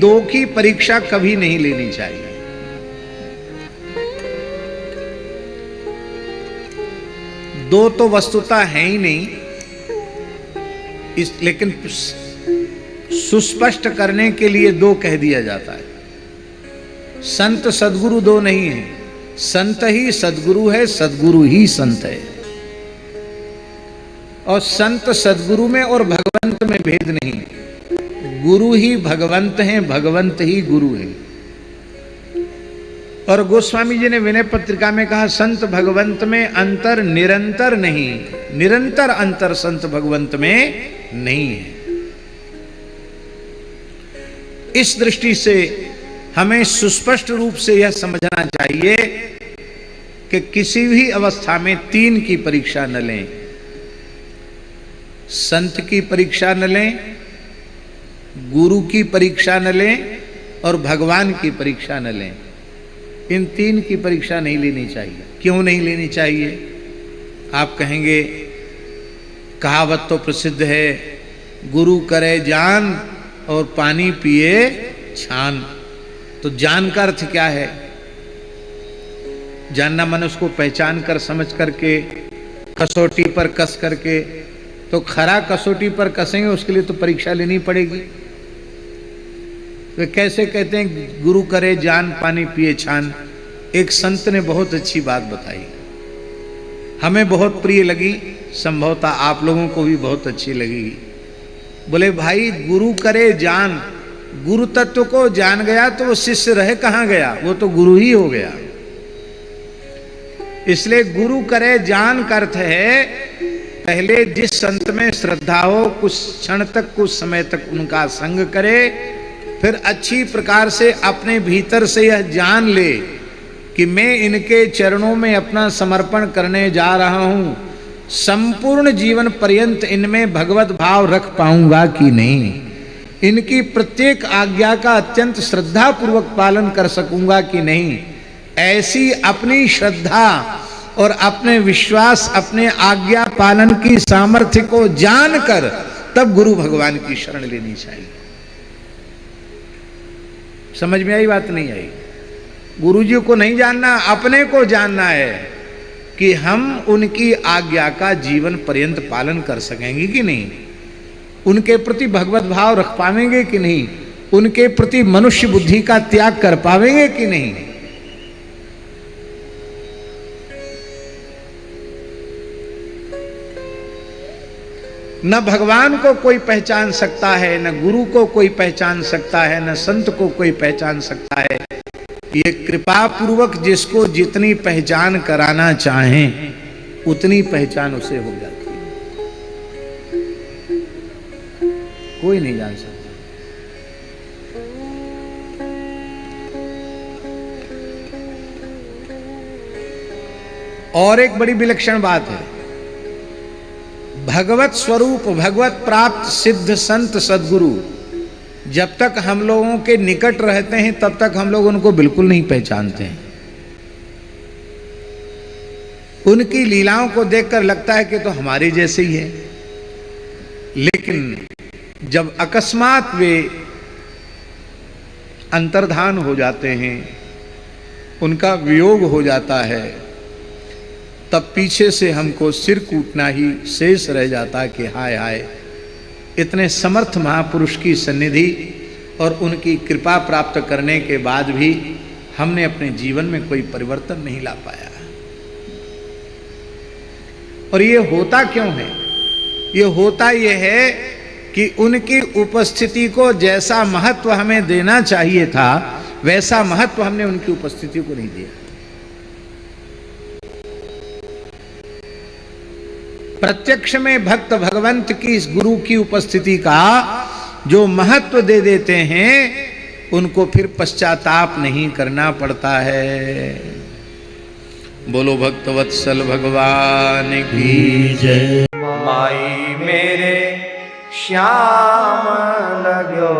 दो की परीक्षा कभी नहीं लेनी चाहिए। दो तो वस्तुतः है ही नहीं, लेकिन सुस्पष्ट करने के लिए दो कह दिया जाता है। संत सदगुरु दो नहीं है, संत ही सदगुरु है, सदगुरु ही संत है। और संत सदगुरु में और भगवंत में भेद नहीं है। गुरु ही भगवंत हैं, भगवंत ही गुरु हैं। और गोस्वामी जी ने विनय पत्रिका में कहा, संत भगवंत में अंतर निरंतर नहीं, निरंतर अंतर संत भगवंत में नहीं है। इस दृष्टि से हमें सुस्पष्ट रूप से यह समझना चाहिए कि किसी भी अवस्था में तीन की परीक्षा न लें। संत की परीक्षा न लें, गुरु की परीक्षा न लें और भगवान की परीक्षा न लें। इन तीन की परीक्षा नहीं लेनी चाहिए। क्यों नहीं लेनी चाहिए? आप कहेंगे कहावत तो प्रसिद्ध है, गुरु करे जान और पानी पिए छान। तो जान का अर्थ क्या है? जानना मन उसको पहचान कर समझ करके कसौटी पर कस करके। तो खरा कसौटी पर कसेंगे उसके लिए तो परीक्षा लेनी पड़ेगी। वे कैसे कहते हैं गुरु करे जान पानी पिए छान? एक संत ने बहुत अच्छी बात बताई, हमें बहुत प्रिय लगी, संभवतः आप लोगों को भी बहुत अच्छी लगेगी। बोले भाई गुरु करे जान, गुरु तत्व को जान गया तो वो शिष्य रह कहां गया, वो तो गुरु ही हो गया। इसलिए गुरु करे जान का अर्थ है पहले जिस संत में श्रद्धा हो, कुछ क्षण तक कुछ समय तक उनका संग करे, फिर अच्छी प्रकार से अपने भीतर से यह जान ले कि मैं इनके चरणों में अपना समर्पण करने जा रहा हूं, संपूर्ण जीवन पर्यंत इनमें भगवत भाव रख पाऊंगा कि नहीं, इनकी प्रत्येक आज्ञा का अत्यंत श्रद्धा पूर्वक पालन कर सकूंगा कि नहीं। ऐसी अपनी श्रद्धा और अपने विश्वास, अपने आज्ञा पालन की सामर्थ्य को जानकर तब गुरु भगवान की शरण लेनी चाहिए। समझ में आई बात? नहीं आई? गुरु जी को नहीं जानना, अपने को जानना है कि हम उनकी आज्ञा का जीवन पर्यंत पालन कर सकेंगे कि नहीं, उनके प्रति भगवत भाव रख पाएंगे कि नहीं, उनके प्रति मनुष्य बुद्धि का त्याग कर पाएंगे कि नहीं। न भगवान को कोई पहचान सकता है, न गुरु को कोई पहचान सकता है, न संत को कोई पहचान सकता है। ये कृपा पूर्वक जिसको जितनी पहचान कराना चाहें उतनी पहचान उसे हो जाती है, कोई नहीं जान सकता। और एक बड़ी विलक्षण बात है, भगवत स्वरूप भगवत प्राप्त सिद्ध संत सद्गुरु जब तक हम लोगों के निकट रहते हैं तब तक हम लोग उनको बिल्कुल नहीं पहचानते हैं। उनकी लीलाओं को देखकर लगता है कि तो हमारे जैसे ही है, लेकिन जब अकस्मात वे अंतर्धान हो जाते हैं, उनका वियोग हो जाता है, तब पीछे से हमको सिर कूटना ही शेष रह जाता है कि हाय हाय, इतने समर्थ महापुरुष की सन्निधि और उनकी कृपा प्राप्त करने के बाद भी हमने अपने जीवन में कोई परिवर्तन नहीं ला पाया। और ये होता क्यों है? ये होता ये है कि उनकी उपस्थिति को जैसा महत्व हमें देना चाहिए था वैसा महत्व हमने उनकी उपस्थिति को नहीं दिया। प्रत्यक्ष में भक्त भगवंत की इस गुरु की उपस्थिति का जो महत्व दे देते हैं उनको फिर पश्चाताप नहीं करना पड़ता है। बोलो भक्तवत्सल भगवान की जय। माई मेरे श्याम लगो